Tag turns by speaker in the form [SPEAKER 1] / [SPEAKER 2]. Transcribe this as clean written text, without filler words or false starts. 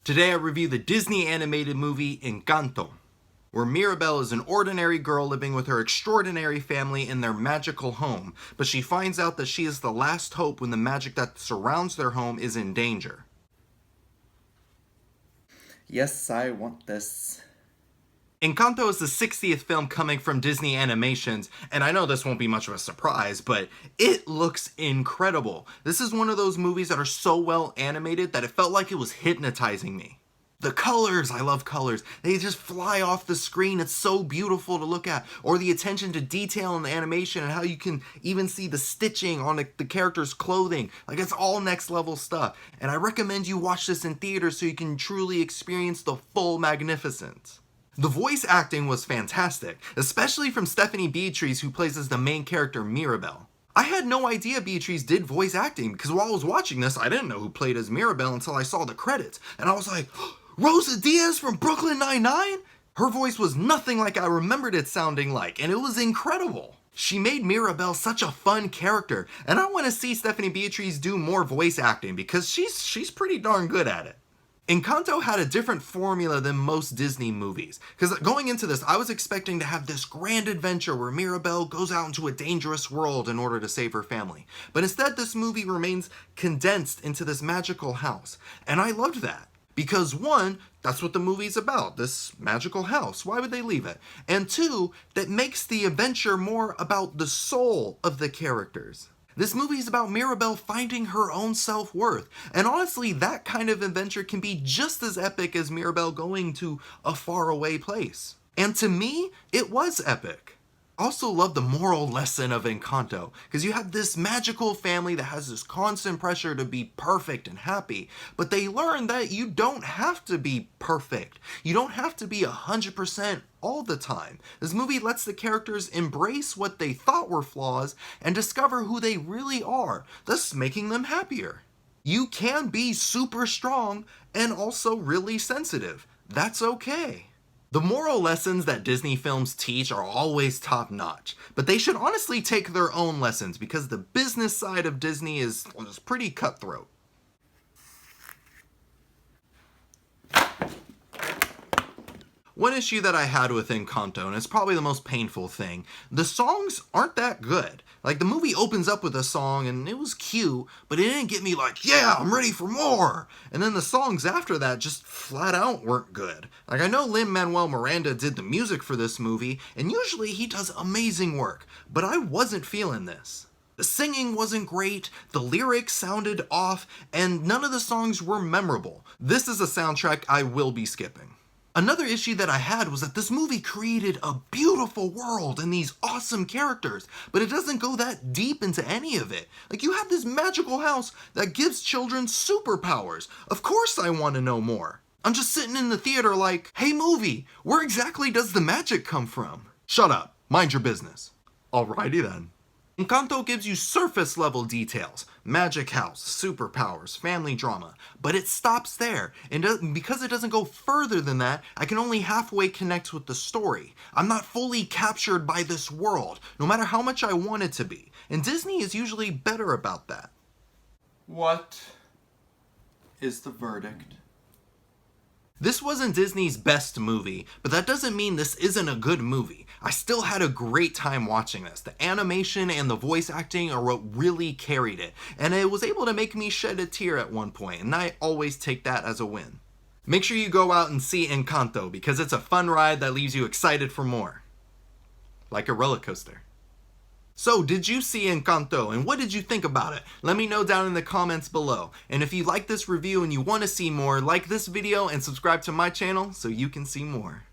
[SPEAKER 1] Today I review the Disney animated movie Encanto, where Mirabel is an ordinary girl living with her extraordinary family in their magical home, but she finds out that she is the last hope when the magic that surrounds their home is in danger.
[SPEAKER 2] Yes, I want this.
[SPEAKER 1] Encanto is the 60th film coming from Disney Animations, and I know this won't be much of a surprise, but it looks incredible. This is one of those movies that are so well animated that it felt like it was hypnotizing me. The colors, I love colors. They just fly off the screen. It's so beautiful to look at. Or the attention to detail in the animation and how you can even see the stitching on the character's clothing. Like, it's all next level stuff. And I recommend you watch this in theaters so you can truly experience the full magnificence. The voice acting was fantastic, especially from Stephanie Beatriz, who plays as the main character Mirabel. I had no idea Beatriz did voice acting because while I was watching this, I didn't know who played as Mirabel until I saw the credits. And I was like, Rosa Diaz from Brooklyn Nine-Nine? Her voice was nothing like I remembered it sounding like, and it was incredible. She made Mirabel such a fun character, and I want to see Stephanie Beatriz do more voice acting because she's pretty darn good at it. Encanto had a different formula than most Disney movies, because going into this, I was expecting to have this grand adventure where Mirabel goes out into a dangerous world in order to save her family. But instead, this movie remains condensed into this magical house, and I loved that. Because one, that's what the movie's about, this magical house. Why would they leave it? And two, that makes the adventure more about the soul of the characters. This movie is about Mirabel finding her own self-worth, and honestly, that kind of adventure can be just as epic as Mirabel going to a faraway place. And to me, it was epic. I also love the moral lesson of Encanto, because you have this magical family that has this constant pressure to be perfect and happy, but they learn that you don't have to be perfect. You don't have to be 100% all the time. This movie lets the characters embrace what they thought were flaws and discover who they really are, thus making them happier. You can be super strong and also really sensitive. That's okay. The moral lessons that Disney films teach are always top-notch, but they should honestly take their own lessons because the business side of Disney is pretty cutthroat. One issue that I had with Encanto, and it's probably the most painful thing, the songs aren't that good. Like, the movie opens up with a song, and it was cute, but it didn't get me like, yeah, I'm ready for more! And then the songs after that just flat out weren't good. Like, I know Lin-Manuel Miranda did the music for this movie, and usually he does amazing work, but I wasn't feeling this. The singing wasn't great, the lyrics sounded off, and none of the songs were memorable. This is a soundtrack I will be skipping. Another issue that I had was that this movie created a beautiful world and these awesome characters, but it doesn't go that deep into any of it. Like, you have this magical house that gives children superpowers. Of course I want to know more. I'm just sitting in the theater like, hey movie, where exactly does the magic come from? Shut up, mind your business. Alrighty then. Encanto gives you surface level details, magic house, superpowers, family drama, but it stops there, and because it doesn't go further than that, I can only halfway connect with the story. I'm not fully captured by this world, no matter how much I want it to be, and Disney is usually better about that.
[SPEAKER 2] What is the verdict?
[SPEAKER 1] This wasn't Disney's best movie, but that doesn't mean this isn't a good movie. I still had a great time watching this. The animation and the voice acting are what really carried it, and it was able to make me shed a tear at one point, and I always take that as a win. Make sure you go out and see Encanto, because it's a fun ride that leaves you excited for more. Like a roller coaster. So, did you see Encanto, and what did you think about it? Let me know down in the comments below. And if you like this review and you want to see more, like this video and subscribe to my channel so you can see more.